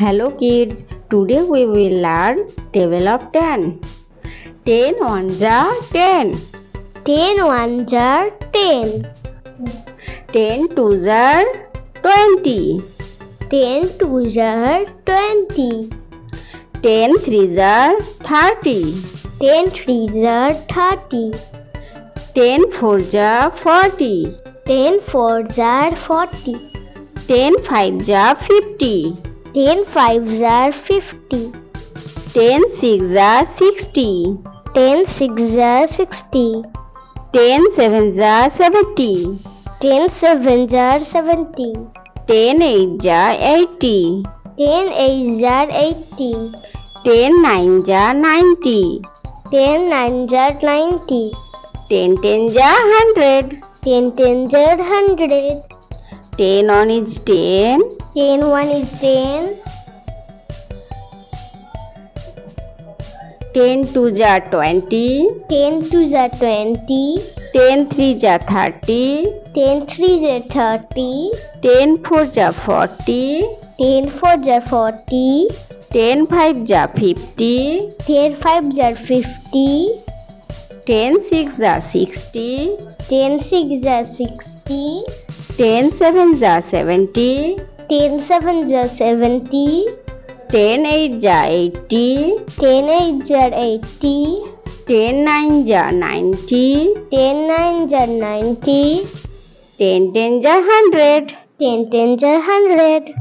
Hello kids, today we will learn table of 10. 10 ones are 10. 10 ones are 10. 10 twos are 20. 10 twos are 20. 10 threes are 30. 10 threes are 30. 10 fours are 40. 10 fours are 40. 10 fives are 50. 10 fives are 50. 10 sixes are 60. 10 sixes are 60. 10 sevens are 70. 10 sevens are 70. 10 eights are 80. 10 eights are 80. 10 nines are 90. 10 nines are 90. 10 tens are 100. 10 tens are 100. 10 on is 10. 10 1 is 10. 10 twos are 20. 10 twos are 20. 10 threes are 30. 10 threes are 30. 10 fours are 40. 10 fours are 40. 10 fives are 50. 10 fives are 50. 10 sixes are 60. 10 sixes are 60. 10 sevens are 70. 10 sevens are 70. 10 eights are 80. 10 eights are 80. 10 nines are 90. 10 nines are 90. 10 tens are 100. 10 tens are 100.